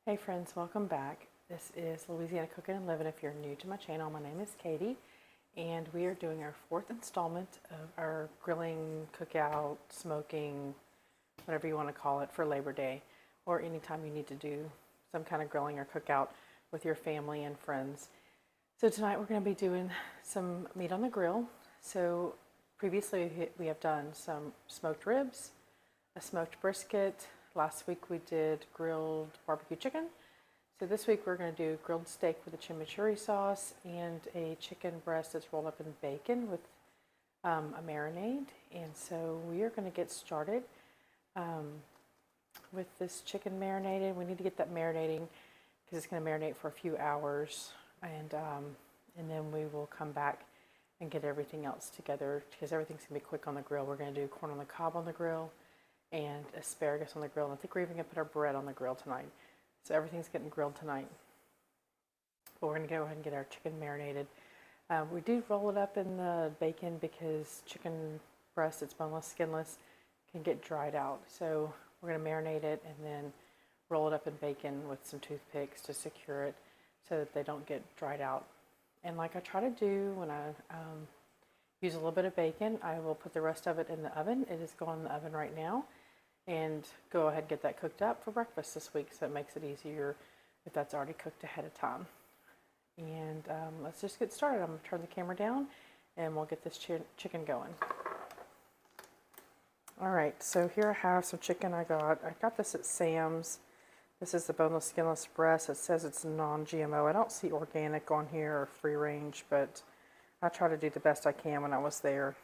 Hey friends, welcome back. This is Louisiana Cooking and Living. If you're new to my channel, my name is Katie, and we are doing our fourth installment of our grilling, cookout, smoking, whatever you want to call it, for Labor Day, or anytime you need to do some kind of grilling or cookout with your family and friends. So tonight we're going to be doing some meat on the grill. So previously we have done some smoked ribs, a smoked brisket. Last week we did grilled barbecue chicken. So this week we're going to do grilled steak with a chimichurri sauce and a chicken breast that's rolled up in bacon with a marinade. And so we are going to get started with this chicken marinated. We need to get that marinating because it's going to marinate for a few hours, and then we will come back and get everything else together because everything's going to be quick on the grill. We're going to do corn on the cob on the grill and asparagus on the grill. And I think we're even going to put our bread on the grill tonight. So everything's getting grilled tonight. But we're going to go ahead and get our chicken marinated. We do roll it up in the bacon because chicken breast, it's boneless, skinless, can get dried out. So we're going to marinate it and then roll it up in bacon with some toothpicks to secure it so that they don't get dried out. And like I try to do when I use a little bit of bacon, I will put the rest of it in the oven. It is going in the oven right now. And go ahead and get that cooked up for breakfast this week, so it makes it easier if that's already cooked ahead of time. And let's just get started. I'm going to turn the camera down and we'll get this chicken going. Alright, so here I have some chicken I got this at Sam's. This is the boneless skinless breast. It says it's non-GMO. I don't see organic on here or free range, but I try to do the best I can when I was there.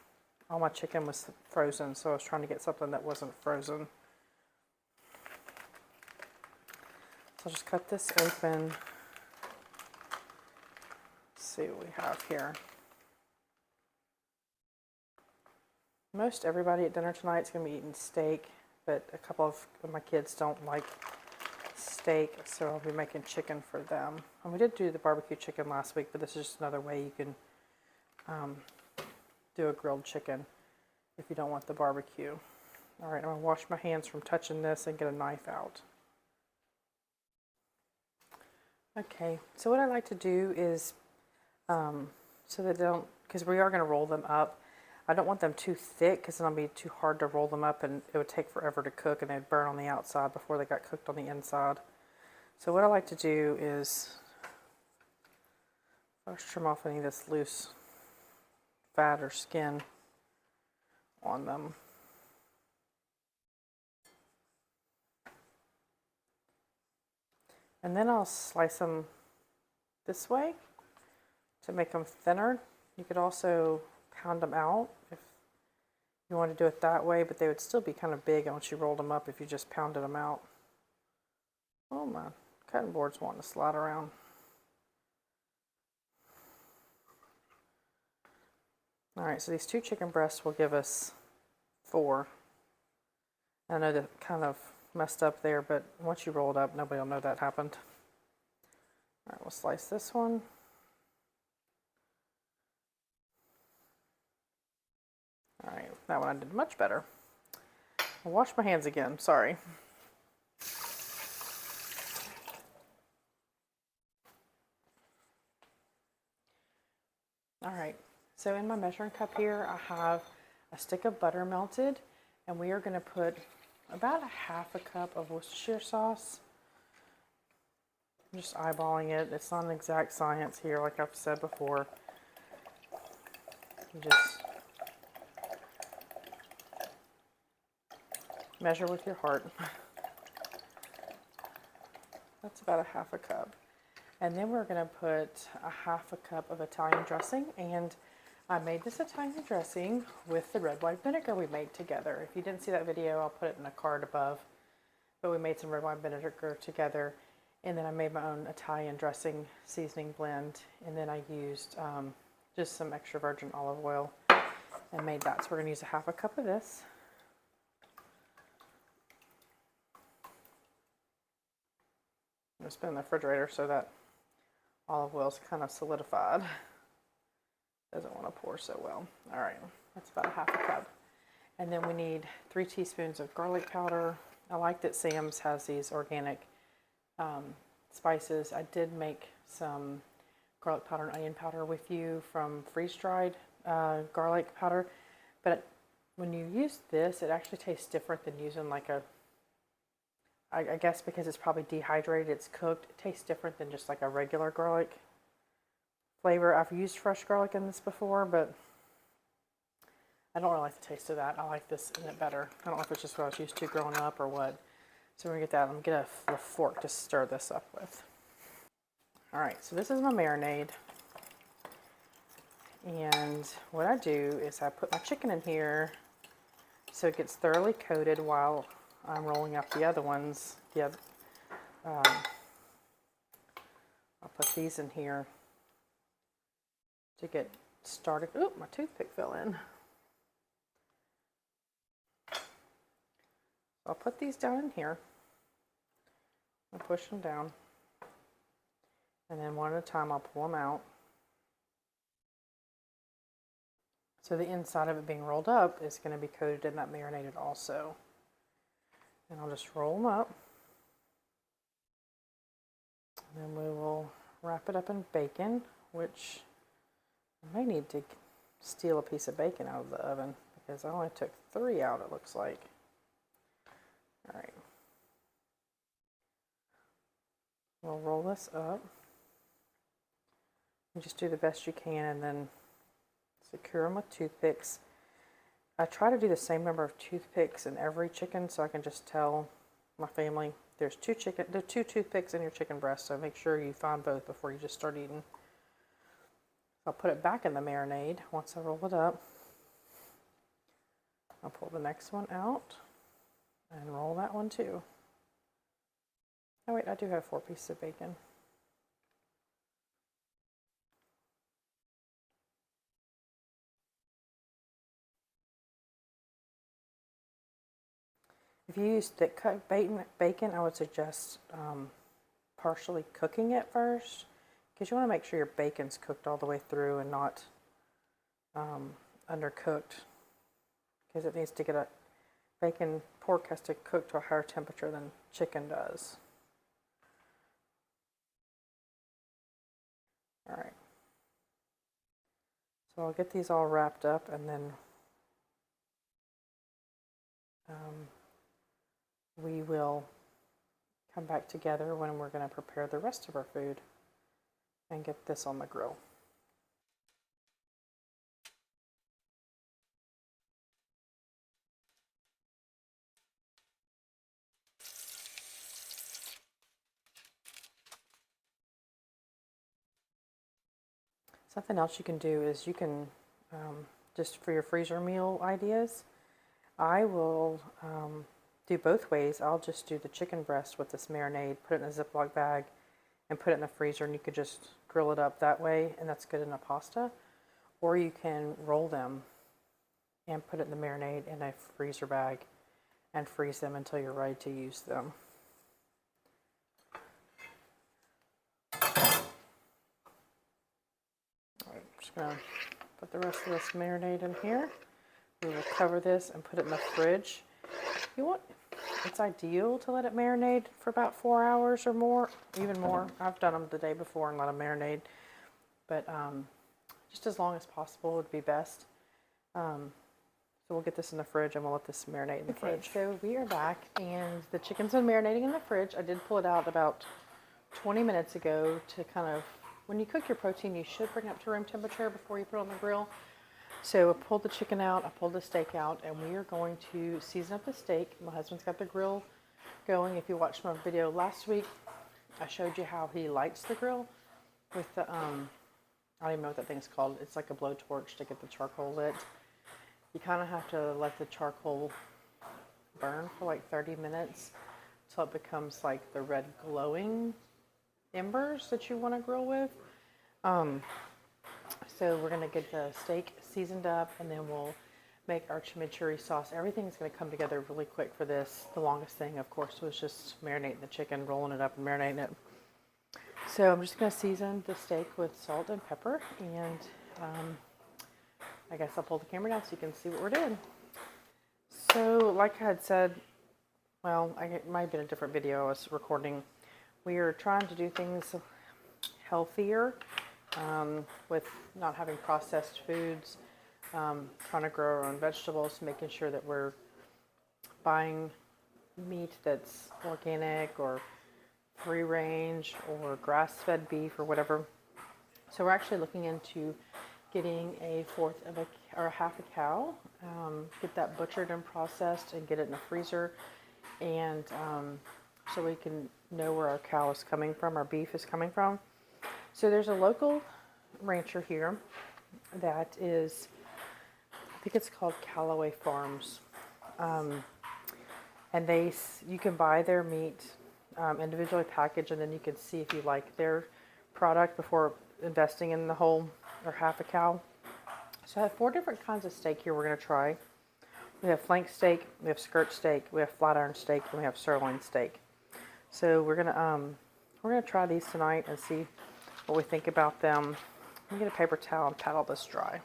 All my chicken was frozen, so I was trying to get something that wasn't frozen. So I'll just cut this open. Let's see what we have here. Most everybody at dinner tonight is going to be eating steak, but a couple of my kids don't like steak, so I'll be making chicken for them. And we did do the barbecue chicken last week, but this is just another way you can do a grilled chicken if you don't want the barbecue. All right, I'm going to wash my hands from touching this and get a knife out. Okay, so what I like to do is, so that they don't, because we are going to roll them up, I don't want them too thick because then it'll be too hard to roll them up and it would take forever to cook and they'd burn on the outside before they got cooked on the inside. So what I like to do is first trim off any of this loose fat or skin on them. And then I'll slice them this way to make them thinner. You could also pound them out if you want to do it that way, but they would still be kind of big once you rolled them up if you just pounded them out. Oh, my cutting board's wanting to slide around. Alright, so these 2 chicken breasts will give us 4. I know that kind of messed up there, but once you roll it up, nobody will know that happened. Alright, we'll slice this one. Alright, that one I did much better. I'll wash my hands again, sorry. Alright. So in my measuring cup here, I have a stick of butter melted, and we are going to put about ½ cup of Worcestershire sauce. I'm just eyeballing it. It's not an exact science here, like I've said before. You just measure with your heart. That's about ½ cup. And then we're going to put ½ cup of Italian dressing, and I made this Italian dressing with the red wine vinegar we made together. If you didn't see that video, I'll put it in a card above. But we made some red wine vinegar together, and then I made my own Italian dressing seasoning blend, and then I used just some extra virgin olive oil and made that. So we're going to use ½ cup of this. I'm going to put it in the refrigerator so that olive oil is kind of solidified. Doesn't want to pour so well. All right, that's about ½ cup. And then we need 3 teaspoons of garlic powder. I like that Sam's has these organic spices. I did make some garlic powder and onion powder with you from freeze-dried garlic powder, but when you use this, it actually tastes different than using like I guess because it's probably dehydrated, it's cooked, it tastes different than just like a regular garlic flavor. I've used fresh garlic in this before, but I don't really like the taste of that. I like this in it better. I don't know if it's just what I was used to growing up or what. So we're going to get that. I'm going to get a fork to stir this up with. All right, so this is my marinade. And what I do is I put my chicken in here so it gets thoroughly coated while I'm rolling up the other ones. I'll put these in here to get started. Oop, my toothpick fell in. I'll put these down in here. I'll push them down. And then one at a time I'll pull them out. So the inside of it being rolled up is going to be coated in that marinated also. And I'll just roll them up. And then we will wrap it up in bacon, which I may need to steal a piece of bacon out of the oven because I only took 3 out, it looks like. All right. We'll roll this up. And just do the best you can and then secure them with toothpicks. I try to do the same number of toothpicks in every chicken so I can just tell my family there's 2 toothpicks in your chicken breast, so make sure you find both before you just start eating. I'll put it back in the marinade once I roll it up. I'll pull the next one out and roll that one too. Oh wait, I do have 4 pieces of bacon. If you use thick cut bacon, I would suggest partially cooking it first, because you want to make sure your bacon's cooked all the way through and not undercooked, because it needs to get pork has to cook to a higher temperature than chicken does. All right. So I'll get these all wrapped up and then we will come back together when we're going to prepare the rest of our food and get this on the grill. Something else you can do is you can, just for your freezer meal ideas, I will do both ways. I'll just do the chicken breast with this marinade, put it in a Ziploc bag, and put it in the freezer, and you could just grill it up that way, and that's good in a pasta. Or you can roll them and put it in the marinade in a freezer bag and freeze them until you're ready to use them. Alright, I'm just going to put the rest of this marinade in here. We will cover this and put it in the fridge. It's ideal to let it marinate for about 4 hours or more, even more. I've done them the day before and let them marinate, but just as long as possible would be best. So we'll get this in the fridge and we'll let this marinate in the fridge. So we are back and the chicken's been marinating in the fridge. I did pull it out about 20 minutes ago to kind of, when you cook your protein, you should bring it up to room temperature before you put it on the grill. So I pulled the chicken out, I pulled the steak out, and we are going to season up the steak. My husband's got the grill going. If you watched my video last week, I showed you how he lights the grill with the, I don't even know what that thing's called. It's like a blowtorch to get the charcoal lit. You kind of have to let the charcoal burn for like 30 minutes until it becomes like the red glowing embers that you want to grill with. So we're going to get the steak seasoned up and then we'll make our chimichurri sauce. Everything's going to come together really quick for this. The longest thing, of course, was just marinating the chicken, rolling it up and marinating it. So I'm just going to season the steak with salt and pepper, and I guess I'll pull the camera down so you can see what we're doing. So like I had said, well, it might have been a different video I was recording, We are trying to do things healthier with not having processed foods, trying to grow our own vegetables, making sure that we're buying meat that's organic or free range or grass-fed beef or whatever. So we're actually looking into getting a fourth of or half a cow, get that butchered and processed and get it in a freezer, and so we can know where our cow is coming from, our beef is coming from. So there's a local rancher here that is, I think it's called Callaway Farms, and you can buy their meat individually packaged, and then you can see if you like their product before investing in the whole or half a cow. So I have 4 different kinds of steak here we're going to try. We have flank steak, we have skirt steak, we have flat iron steak, and we have sirloin steak. So we're gonna try these tonight and see what we think about them. Let me get a paper towel and pat all this dry.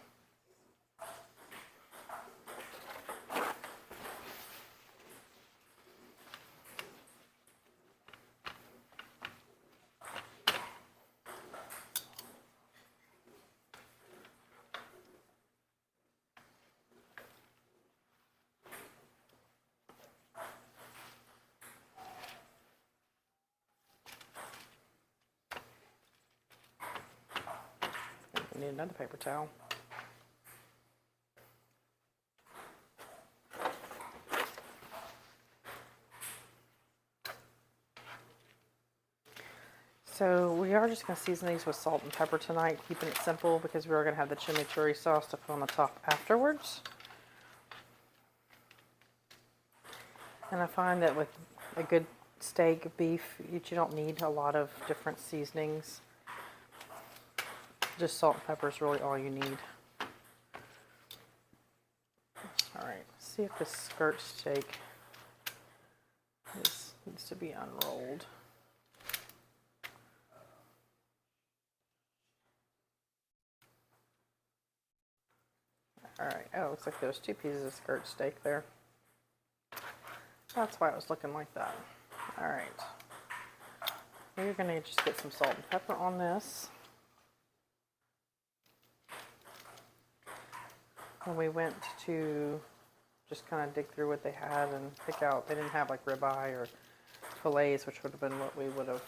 We need another paper towel. So we are just going to season these with salt and pepper tonight, keeping it simple because we are going to have the chimichurri sauce to put on the top afterwards. And I find that with a good steak, beef, you don't need a lot of different seasonings. Just salt and pepper is really all you need. Alright, let's see if this skirt steak needs to be unrolled. Alright, oh, it looks like there's 2 pieces of skirt steak there. That's why it was looking like that. Alright. We're going to just get some salt and pepper on this. And we went to just kind of dig through what they had and pick out. They didn't have like ribeye or fillets, which would have been what we would have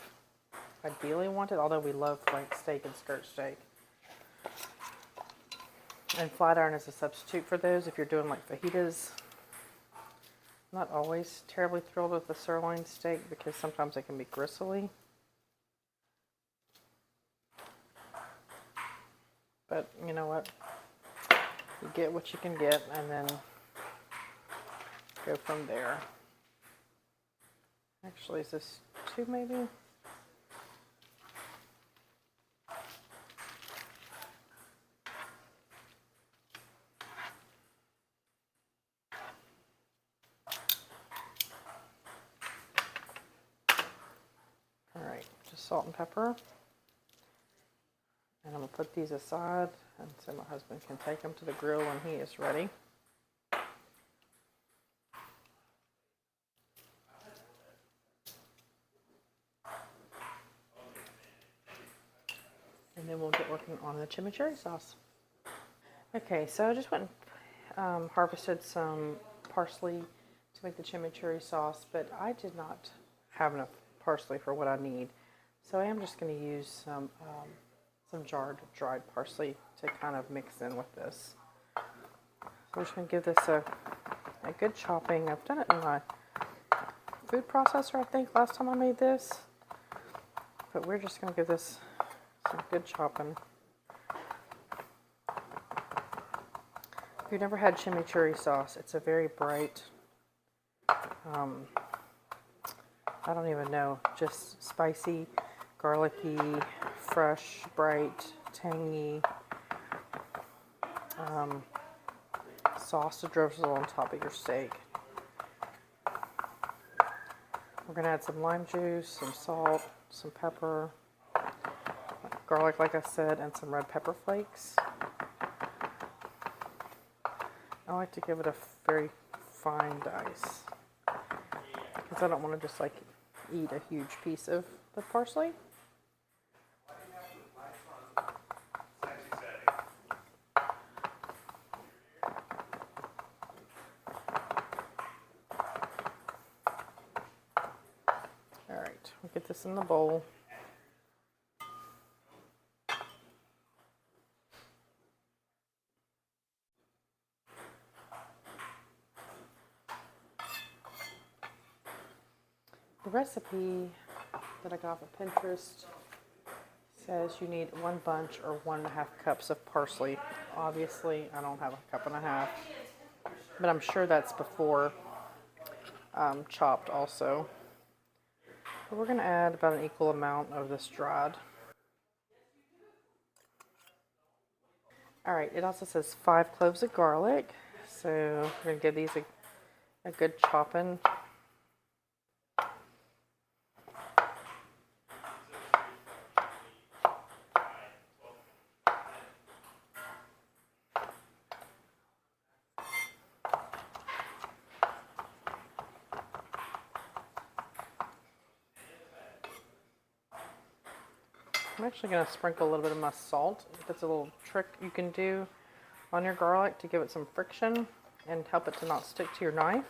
ideally wanted, although we love flank steak and skirt steak. And flat iron is a substitute for those if you're doing like fajitas. I'm not always terribly thrilled with the sirloin steak because sometimes it can be gristly. But you know what? You get what you can get and then go from there. Actually, is this 2 maybe? Alright, just salt and pepper. And I'm going to put these aside and so my husband can take them to the grill when he is ready. And then we'll get working on the chimichurri sauce. Okay, so I just went and harvested some parsley to make the chimichurri sauce, but I did not have enough parsley for what I need. So I am just going to use some jarred dried parsley to kind of mix in with this. So I'm just going to give this a good chopping. I've done it in my food processor, I think, last time I made this. But we're just going to give this some good chopping. If you've never had chimichurri sauce, it's a very bright, I don't even know, just spicy, garlicky, fresh, bright, tangy sauce to drizzle on top of your steak. We're going to add some lime juice, some salt, some pepper, garlic like I said, and some red pepper flakes. I like to give it a very fine dice because I don't want to just like eat a huge piece of the parsley. All right, we'll get this in the bowl. The recipe that I got off of Pinterest says you need 1 bunch or 1.5 cups of parsley. Obviously, I don't have 1.5 cups, but I'm sure that's before chopped also. But we're going to add about an equal amount of this dried. All right, it also says 5 cloves of garlic. So we're going to give these a good chopping. I'm actually going to sprinkle a little bit of my salt. That's a little trick you can do on your garlic to give it some friction and help it to not stick to your knife.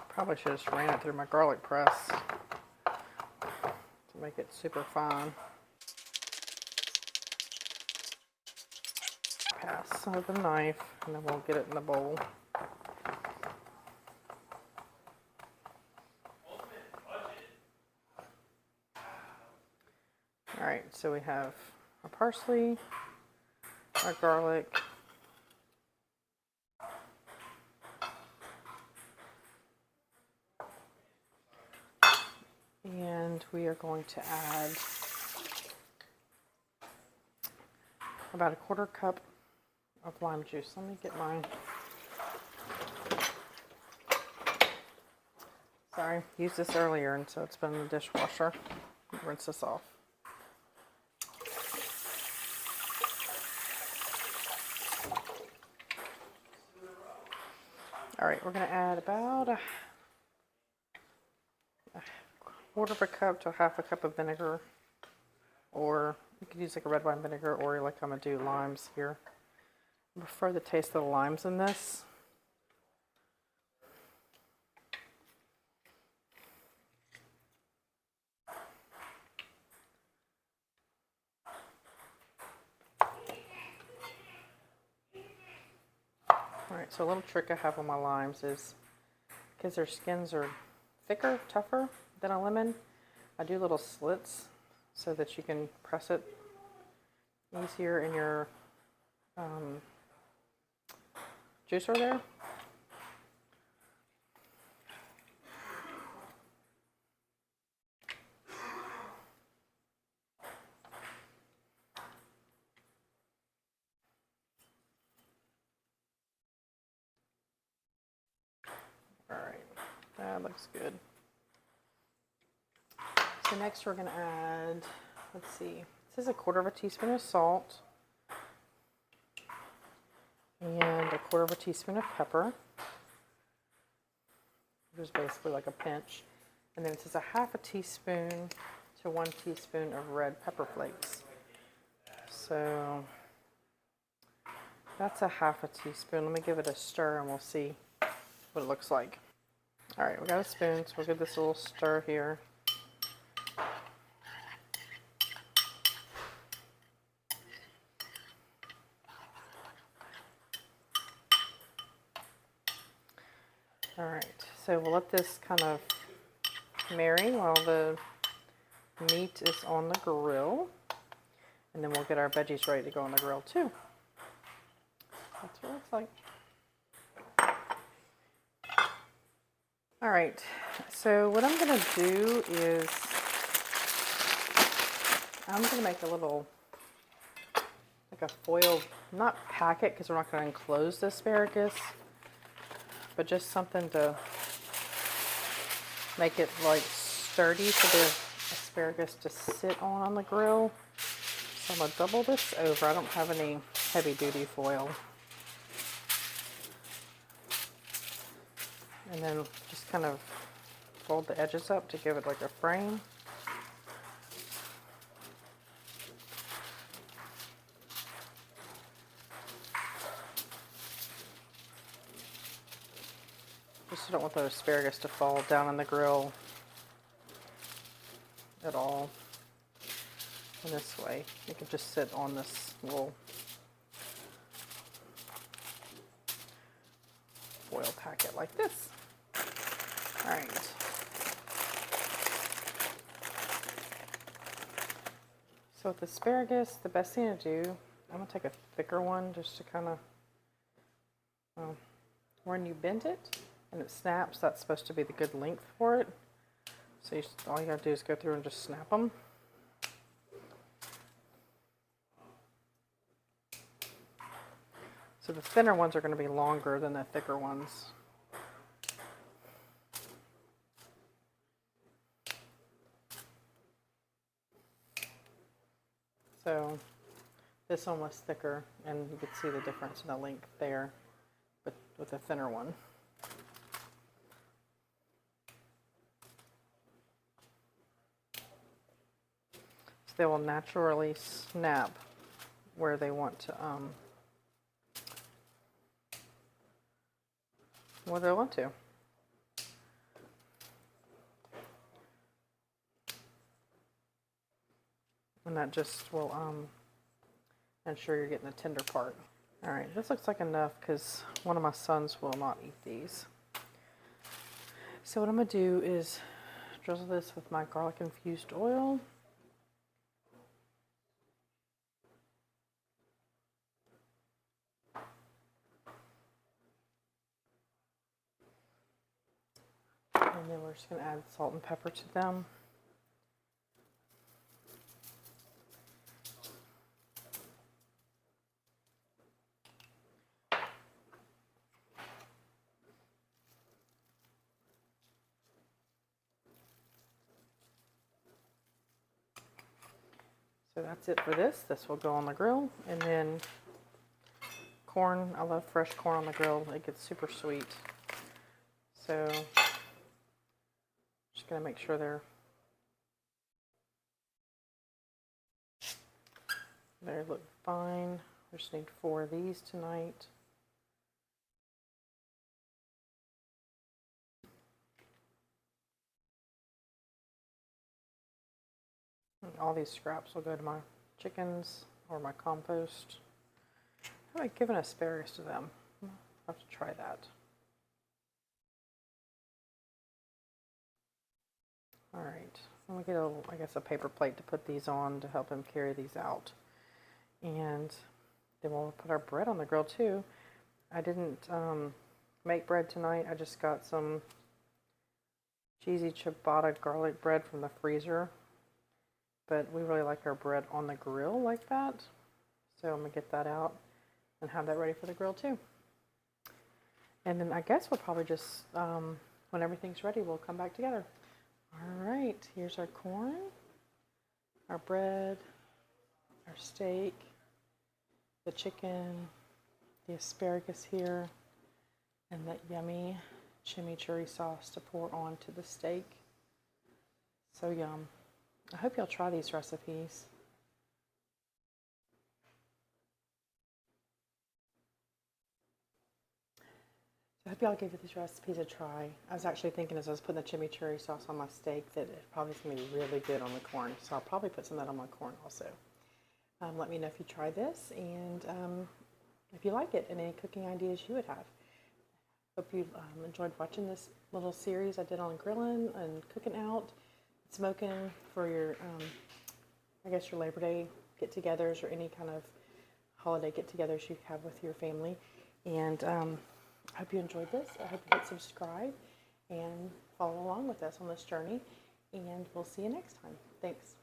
Probably should have just ran it through my garlic press to make it super fine. Pass with the knife, and then we'll get it in the bowl. All right, so we have our parsley, our garlic, and we are going to add about 1/4 cup of lime juice. Let me get mine. Sorry, used this earlier, and so it's been in the dishwasher. Rinse this off. All right, we're going to add about a 1/4 cup to 1/2 cup of vinegar, or you could use like a red wine vinegar, or like I'm going to do limes here. I prefer the taste of the limes in this. Alright, so a little trick I have on my limes is, because their skins are thicker, tougher than a lemon, I do little slits so that you can press it easier in your juicer there. Alright, that looks good. So next we're going to add, let's see, this is 1/4 teaspoon of salt and 1/4 teaspoon of pepper, which is basically like a pinch. And then it says 1/2 teaspoon to 1 teaspoon of red pepper flakes. So that's 1/2 teaspoon. Let me give it a stir and we'll see what it looks like. All right, we got a spoon, so we'll give this a little stir here. All right, so we'll let this kind of marry while the meat is on the grill, and then we'll get our veggies ready to go on the grill too. That's what it looks like. All right, so what I'm going to do is I'm going to make a little, like a foil, not packet because we're not going to enclose the asparagus, but just something to make it like sturdy for the asparagus to sit on the grill. So I'm going to double this over. I don't have any heavy duty foil. And then just kind of fold the edges up to give it like a frame. Just don't want the asparagus to fall down on the grill at all. And this way, it can just sit on this little foil packet like this. All right. So with asparagus, the best thing to do, I'm going to take a thicker one just to kind of, when you bend it and it snaps, that's supposed to be the good length for it. So all you got to do is go through and just snap them. So the thinner ones are going to be longer than the thicker ones. So this one was thicker, and you could see the difference in the length there, but with the thinner one. So they will naturally snap where they want to, where they want to. And that just will ensure you're getting the tender part. All right, this looks like enough because one of my sons will not eat these. So what I'm gonna do is drizzle this with my garlic infused oil. And then we're just gonna add salt and pepper to them. So that's it for this. This will go on the grill. And then corn, I love fresh corn on the grill. It gets super sweet. So just gonna make sure they look fine. We just need 4 of these tonight. And all these scraps will go to my chickens or my compost. I might give an asparagus to them. I'll have to try that. All right, I'm gonna get I guess a paper plate to put these on to help him carry these out. And then we'll put our bread on the grill too. I didn't make bread tonight. I just got some cheesy ciabatta garlic bread from the freezer. But we really like our bread on the grill like that. So I'm gonna get that out and have that ready for the grill too. And then I guess we'll probably just, when everything's ready, we'll come back together. All right, here's our corn, our bread, our steak, the chicken, the asparagus here, and that yummy chimichurri sauce to pour onto the steak. So yum. I hope y'all try these recipes. I hope y'all give these recipes a try. I was actually thinking as I was putting the chimichurri sauce on my steak that it probably is going to be really good on the corn. So I'll probably put some of that on my corn also. Let me know if you try this and if you like it and any cooking ideas you would have. Hope you enjoyed watching this little series I did on grilling and cooking out, smoking for your, I guess your Labor Day get-togethers or any kind of holiday get-togethers you have with your family. And I hope you enjoyed this. I hope you hit subscribe and follow along with us on this journey. And we'll see you next time. Thanks.